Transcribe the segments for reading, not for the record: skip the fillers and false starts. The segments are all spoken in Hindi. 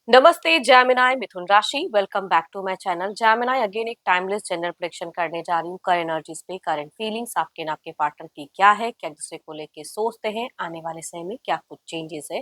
नमस्ते जैमिनाई मिथुन राशि। Welcome back to my channel Gemini. Again एक टाइमलेस जेंडर प्रेडिक्शन करने जा रही हूँ। करंट एनर्जीज पे, करंट फीलिंग्स आपके आपके पार्टनर की क्या है, क्या दूसरे को लेके सोचते हैं, आने वाले समय में क्या कुछ चेंजेस है,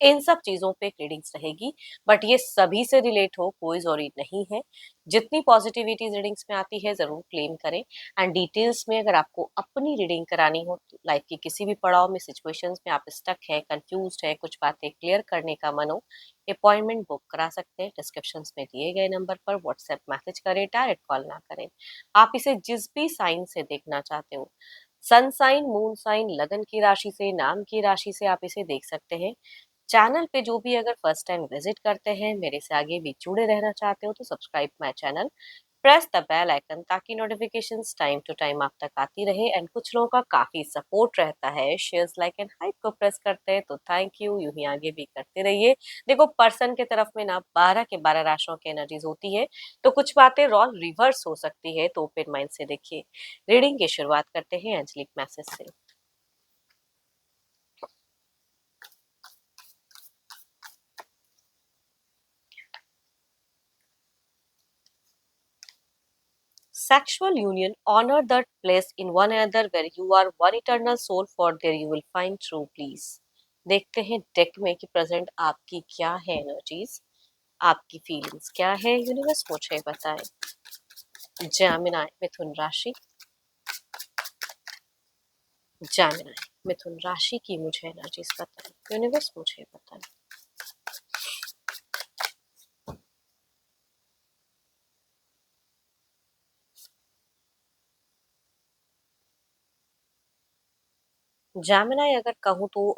इन सब चीजों पे रीडिंग्स रहेगी। बट ये सभी से रिलेट हो कोई जरूरी नहीं है। जितनी पॉजिटिविटी रीडिंग्स में आती है जरूर क्लेम करें। एंड डिटेल्स में अगर आपको अपनी रीडिंग करानी हो, लाइफ की किसी भी पड़ाव में, सिचुएशंस में आप स्टक है, कंफ्यूज है, कुछ बातें क्लियर करने का मन हो, अपॉइंटमेंट बुक करा सकते हैं। डिस्क्रिप्शन में दिए गए नंबर पर व्हाट्सएप मैसेज करें, डायरेक्ट कॉल ना करें। आप इसे जिस भी साइन से देखना चाहते हो, सन साइन, मून साइन, लगन की राशि से, नाम की राशि से, आप इसे देख सकते हैं। चैनल पे जो भी अगर फर्स्ट टाइम विजिट करते हैं, मेरे से आगे भी जुड़े रहना चाहते हो, तो subscribe my channel, press the bell icon, ताकि नोटिफिकेशंस टाइम टू टाइम आप तक आती रहे। एंड कुछ लोगों का काफी सपोर्ट रहता है, शेयर्स, लाइक एंड हाइप को प्रेस करते हैं, तो थैंक यू। यूं ही आगे भी करते रहिए। देखो, पर्सन के तरफ में ना 12 के 12 राशियों की एनर्जीज होती है, तो कुछ बातें रॉल रिवर्स हो सकती है, तो ओपन माइंड से देखिए। रीडिंग की शुरुआत करते हैं एंजलिक मैसेज से। Sexual union, honor that place in one another where you are one eternal soul, for there you will find true peace। देखते हैं डेक में कि प्रेजेंट आपकी क्या है एनर्जीज, आपकी फीलिंग्स क्या है, यूनिवर्स मुझे बताए। जैमिनाई मिथुन राशि, जैमिनाई मिथुन राशि की मुझे एनर्जीज बताए, यूनिवर्स मुझे बताए। जैमिनाई अगर कहूँ तो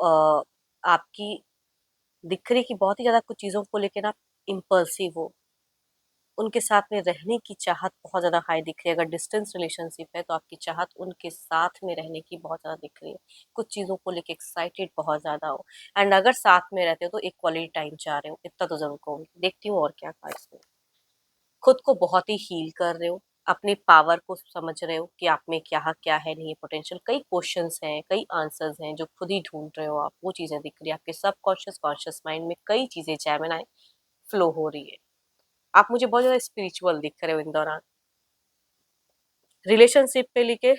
आपकी दिख रही कि बहुत ही ज्यादा कुछ चीजों को लेकर ना इम्पल्सिव हो, उनके साथ में रहने की चाहत बहुत ज्यादा हाई दिख रही है। अगर डिस्टेंस रिलेशनशिप है तो आपकी चाहत उनके साथ में रहने की बहुत ज्यादा दिख रही है। कुछ चीजों को लेके एक्साइटेड बहुत ज्यादा हो। एंड अगर साथ में रहते हो तो एक क्वालिटी टाइम चाह रहे हो, इतना तो जरूर कहूंगी। देखती हूँ और क्या कहा इसमें। खुद को बहुत ही हील कर रहे हो, अपनी पावर को समझ रहे हो कि आप में क्या है, नहीं पोटेंशियल। कई क्वेश्चंस हैं, कई आंसर्स हैं जो खुद ही ढूंढ रहे हो आप, वो चीजें दिख रही है। आपके सब कॉन्शियस कॉन्शियस माइंड में कई चीजें जैमिनाई फ्लो हो रही है। आप मुझे बहुत ज्यादा स्पिरिचुअल दिख रहे हो इन दौरान। रिलेशनशिप पे लेके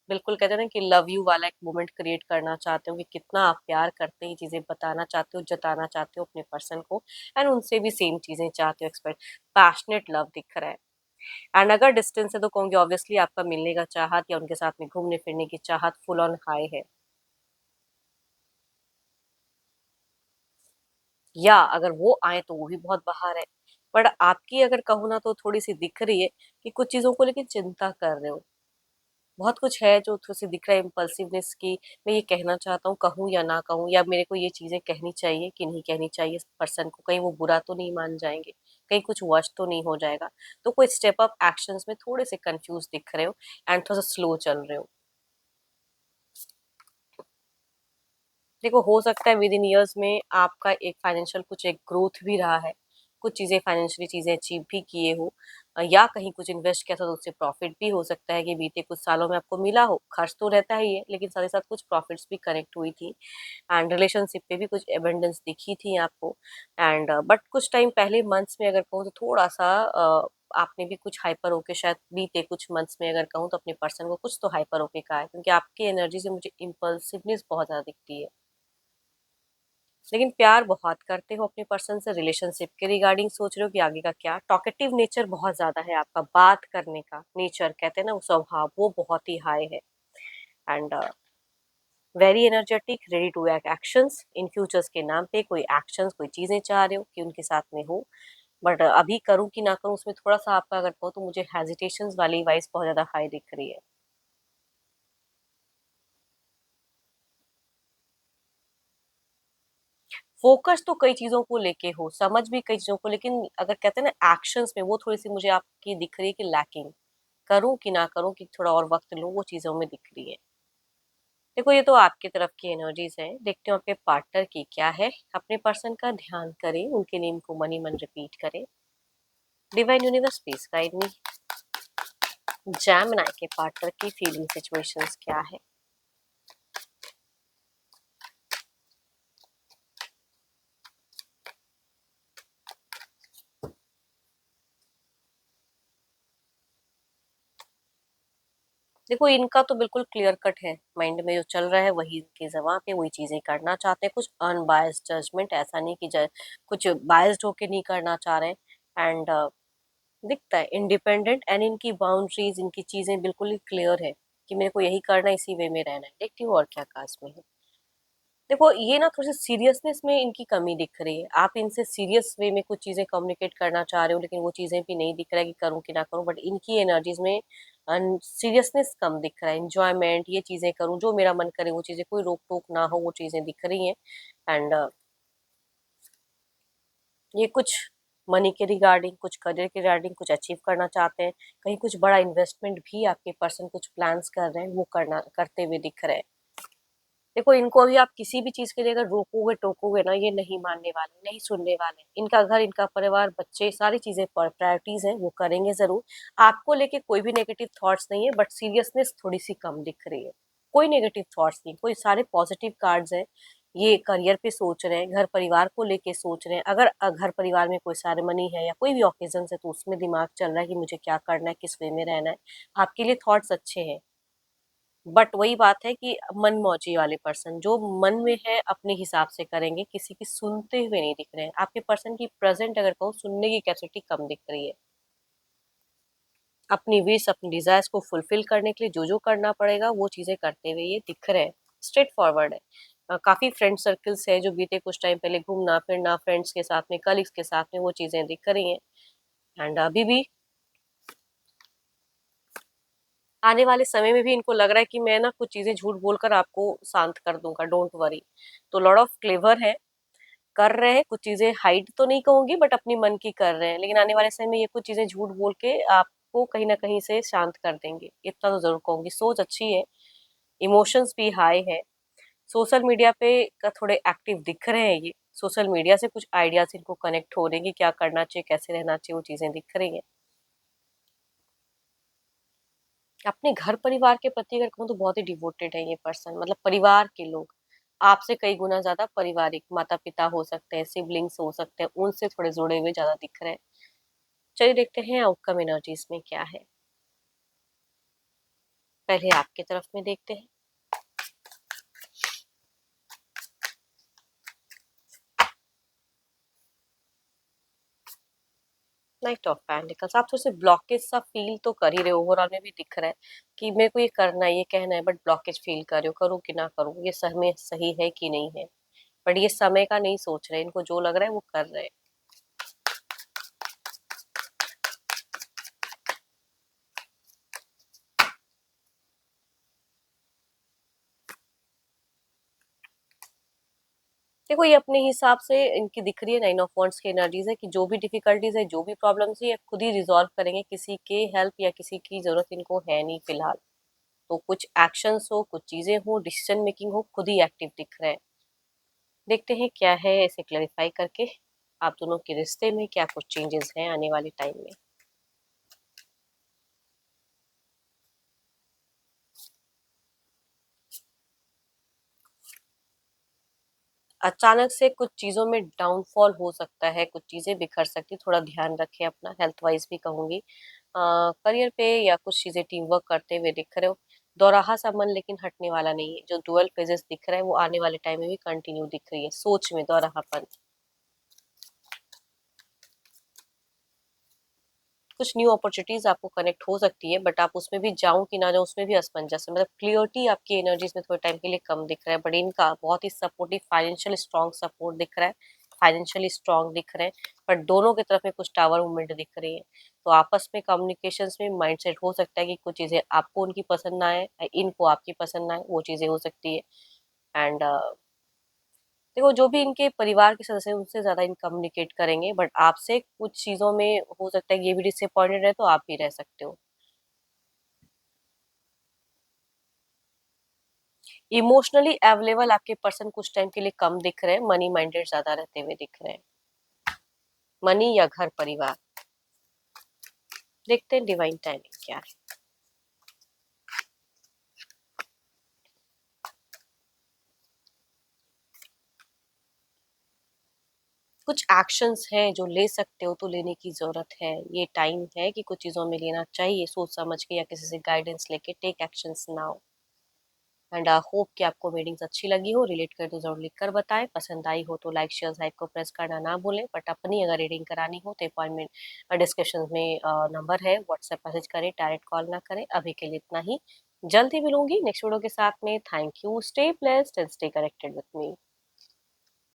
बिल्कुल कहते हैं ना कि लव यू वाला एक मोमेंट क्रिएट करना चाहते हो, कि कितना आप प्यार करते हैं, ये चीजें बताना चाहते हो, जताना चाहते हो अपने पर्सन को। एंड उनसे भी सेम चीजें चाहते हो, एक्सपेक्ट पैशनेट लव दिख रहा है। एंड अगर डिस्टेंस है तो कहूंगी ऑब्वियसली आपका मिलने का चाहत या उनके साथ में घूमने फिरने की चाहत फुल ऑन हाई है। या अगर वो आए तो वो भी बहुत बाहर है। पर आपकी अगर कहूँ ना तो थोड़ी सी दिख रही है कि कुछ चीजों को लेकर चिंता कर रहे हो। बहुत कुछ है जो थोड़ी सी दिख रहा है इम्पल्सिवनेस की। मैं ये कहना चाहता हूँ, कहूँ या ना कहूँ, या मेरे को ये चीजें कहनी चाहिए कि नहीं कहनी चाहिए पर्सन को, कहीं वो बुरा तो नहीं मान जाएंगे, कहीं कुछ वर्ष तो नहीं हो जाएगा। तो कोई स्टेप अप एक्शंस में थोड़े से कंफ्यूज दिख रहे हो एंड थोड़ा सा स्लो चल रहे हो। देखो, हो सकता है विद इन ईयर्स में आपका एक फाइनेंशियल कुछ एक ग्रोथ भी रहा है, कुछ चीजें फाइनेंशियली चीजें अचीव भी किए हो, या कहीं कुछ इन्वेस्ट किया था तो उससे प्रॉफिट भी हो सकता है कि बीते कुछ सालों में आपको मिला हो। खर्च तो रहता ही है, लेकिन साथ ही साथ कुछ प्रॉफिट्स भी कनेक्ट हुई थी। एंड रिलेशनशिप पे भी कुछ एबंडेंस दिखी थी आपको। एंड बट कुछ टाइम पहले मंथ्स में अगर कहूँ तो थोड़ा सा आपने भी कुछ हाइपर होके, शायद बीते कुछ मंथ्स में अगर कहूँ तो अपने पर्सन को कुछ तो हाइपर होके कहा है, क्योंकि आपकी एनर्जी से मुझे इम्पल्सिवनेस बहुत ज्यादा दिखती है। लेकिन प्यार बहुत करते हो अपने पर्सन से, रिलेशनशिप के रिगार्डिंग सोच रहे हो कि आगे का क्या। टॉकेटिव नेचर बहुत ज्यादा है आपका, बात करने का नेचर कहते हैं ना, वो स्वभाव वो बहुत ही हाई है। And very energetic, ready to actions in futures के नाम पे। कोई एक्शंस, कोई चीजें चाह रहे हो कि उनके साथ में हो। बट अभी करूं कि ना करूं, उसमें थोड़ा सा आपका अगर कहो तो मुझे हेजिटेशन वाली वाइज बहुत ज्यादा हाई दिख रही है। फोकस तो कई चीजों को लेके हो, समझ भी कई चीजों को, लेकिन अगर कहते हैं ना एक्शंस में, वो थोड़ी सी मुझे आपकी दिख रही है कि लैकिंग। करूं कि ना करूं, कि थोड़ा और वक्त लूं, वो चीजों में दिख रही है। देखो, ये तो आपकी तरफ की एनर्जीज है, देखते हो आपके पार्टनर की क्या है। अपने पर्सन का ध्यान करें, उनके नेम को मनी मन रिपीट करें। Divine universe please guide me. Jaimini के पार्टनर की फीलिंग सिचुएशंस क्या है। देखो इनका तो बिल्कुल क्लियर कट है, माइंड में जो चल रहा है वही इनके जबां पे, वही चीजें करना चाहते हैं। कुछ अनबायस्ड जजमेंट, ऐसा नहीं कि कुछ बायस्ड होके नहीं करना चाह रहे हैं। एंड दिखता है इंडिपेंडेंट, एंड इनकी बाउंड्रीज, इनकी चीजें बिल्कुल ही क्लियर है कि मेरे को यही करना है, इसी वे में रहना है। देखती हूँ और क्या कास्ट में है। देखो ये ना थोड़ी सी सीरियसनेस में इनकी कमी दिख रही है। आप इनसे सीरियस वे में कुछ चीजें कम्युनिकेट करना चाह रहे हो, लेकिन वो चीजें भी नहीं दिख रहा है कि करूँ कि ना करूँ। बट इनकी एनर्जीज में सीरियसनेस कम दिख रहा है। इंजॉयमेंट, ये चीजें करूँ जो मेरा मन करे, वो चीजें कोई रोक टोक ना हो, वो चीजें दिख रही हैं। एंड ये कुछ मनी के रिगार्डिंग, कुछ करियर के रिगार्डिंग कुछ अचीव करना चाहते हैं। कहीं कुछ बड़ा इन्वेस्टमेंट भी आपके पर्सन कुछ प्लान्स कर रहे हैं, वो करना करते हुए दिख रहे हैं। देखो इनको अभी आप किसी भी चीज के लिए अगर रोकोगे टोकोगे ना, ये नहीं मानने वाले, नहीं सुनने वाले। इनका घर, इनका परिवार, बच्चे, सारी चीजें प्रायोरिटीज हैं, वो करेंगे जरूर। आपको लेके कोई भी नेगेटिव थॉट्स नहीं है, बट सीरियसनेस थोड़ी सी कम दिख रही है। कोई नेगेटिव थॉट्स नहीं, कोई सारे पॉजिटिव कार्ड्स हैं। ये करियर पे सोच रहे हैं, घर परिवार को लेके सोच रहे हैं। अगर घर परिवार में कोई सेरेमनी है या कोई भी ओकेजन है, तो उसमें दिमाग चल रहा है कि मुझे क्या करना है, किस वे में रहना है। आपके लिए थॉट्स अच्छे हैं, बट वही बात है कि मनमौजी वाले पर्सन जो मन में है अपने हिसाब से करेंगे, किसी की सुनते हुए नहीं दिख रहे हैं। आपके पर्सन की प्रेजेंट अगर कहूँ, सुनने की कैपेसिटी कम दिख रही है। अपनी विश, अपनी डिजायर्स को फुलफिल करने के लिए जो जो करना पड़ेगा, वो चीजें करते हुए ये दिख रहे हैं। स्ट्रेट फॉरवर्ड है। काफी फ्रेंड सर्कल्स है जो बीते कुछ टाइम पहले घूमना फिरना, फ्रेंड्स के साथ में, कलीग्स के साथ में, वो चीजें दिख रही हैं। एंड अभी भी आने वाले समय में भी इनको लग रहा है कि मैं ना कुछ चीजें झूठ बोलकर आपको शांत कर दूंगा, डोंट वरी। तो लॉट ऑफ क्लेवर है, कर रहे हैं कुछ चीजें, हाइड तो नहीं कहूंगी बट अपनी मन की कर रहे हैं। लेकिन आने वाले समय में ये कुछ चीजें झूठ बोल के आपको कहीं ना कहीं से शांत कर देंगे, इतना तो जरूर कहूंगी। सोच अच्छी है, इमोशंस भी हाई है। सोशल मीडिया पे का थोड़े एक्टिव दिख रहे हैं ये। सोशल मीडिया से कुछ आइडियाज इनको कनेक्ट हो रहे हैं कि क्या करना चाहिए, कैसे रहना चाहिए, वो चीजें दिख रही हैं। अपने घर परिवार के प्रति अगर कहूँ तो बहुत ही डिवोटेड है ये पर्सन, मतलब परिवार के लोग आपसे कई गुना ज्यादा पारिवारिक, माता पिता हो सकते हैं, सिबलिंग्स हो सकते हैं, उनसे थोड़े जुड़े हुए ज्यादा दिख रहे हैं। चलिए देखते हैं आउटकम एनर्जीज में क्या है। पहले आपकी तरफ में देखते हैं। नाइट ऑफ पेंटिकल्स, आप थोड़े से ब्लॉकेज सा फील तो कर ही रहे हो, ओवरऑल में भी दिख रहा है कि मेरे को ये करना है, ये कहना है, बट ब्लॉकेज फील कर रहे हो, करूँ कि ना करूँ, ये समय सही है कि नहीं है। बट ये समय का नहीं सोच रहे, इनको जो लग रहा है वो कर रहे हैं। देखो ये अपने हिसाब से इनकी दिख रही है, 9 ऑफ वांड्स की एनर्जीज है कि जो भी डिफिकल्टीज है, जो भी प्रॉब्लम्स है, ये खुद ही रिजॉल्व करेंगे। किसी के हेल्प या किसी की जरूरत इनको है नहीं फिलहाल। तो कुछ एक्शंस हो, कुछ चीजें हो, डिसीजन मेकिंग हो, खुद ही एक्टिव दिख रहे हैं। देखते हैं क्या है, इसे क्लैरिफाई करके आप दोनों के रिश्ते में क्या कुछ चेंजेस हैं आने वाले टाइम में। अचानक से कुछ चीजों में डाउनफॉल हो सकता है, कुछ चीजें बिखर सकती, थोड़ा ध्यान रखें अपना, हेल्थ वाइज भी कहूंगी। करियर पे या कुछ चीजें टीम वर्क करते हुए दिख रहे हो। दोराहा सा मन लेकिन हटने वाला नहीं है। जो डुअल फेजेस दिख रहा है वो आने वाले टाइम में भी कंटिन्यू दिख रही है, सोच में दोराहापन। कुछ न्यू अपॉर्चुनिटीज आपको कनेक्ट हो सकती है, बट आप उसमें भी जाऊं कि ना जाऊं, उसमें भी असमंजस है। मतलब क्लियरिटी आपकी एनर्जीज में थोड़े टाइम के लिए कम दिख रहा है। बट इनका बहुत ही सपोर्टिव, फाइनेंशियल स्ट्रॉन्ग सपोर्ट दिख रहा है, फाइनेंशियली स्ट्रॉन्ग दिख रहे हैं। बट दोनों की तरफ में कुछ टावर मूवमेंट दिख रही है। तो आपस में कम्युनिकेशन में माइंडसेट हो सकता है कि कुछ चीजें आपको उनकी पसंद ना आए, इनको आपकी पसंद ना आए, वो चीजें हो सकती है। एंड देखो जो भी इनके परिवार के सदस्य हैं उनसे ज्यादा इन कम्युनिकेट करेंगे, बट आपसे कुछ चीजों में हो सकता है ये भी डिसअपॉइंटेड है, तो आप भी रह सकते हो। इमोशनली अवेलेबल आपके पर्सन कुछ टाइम के लिए कम दिख रहे हैं, मनी माइंडेड ज्यादा रहते हुए दिख रहे हैं। मनी या घर परिवार, देखते हैं डिवाइन टाइमिंग क्या है। कुछ एक्शंस हैं जो ले सकते हो तो लेने की ज़रूरत है। ये टाइम है कि कुछ चीज़ों में लेना चाहिए सोच समझ के या किसी से गाइडेंस लेके take actions now. And hope कि आपको मीटिंग्स अच्छी लगी हो, रिलेट कर तो ज़रूर लिख कर बताएँ। पसंद आई हो तो लाइक, शेयर, साइब को प्रेस करना ना भूलें। बट अपनी अगर रीडिंग करानी हो तो अपॉइंटमेंट डिस्कशन में नंबर है, व्हाट्सएप मैसेज करें, डायरेक्ट कॉल ना करें। अभी के लिए इतना ही। जल्द ही मिलूँगी नेक्स्ट वीडियो के साथ में। Thank you, stay blessed and stay connected with me.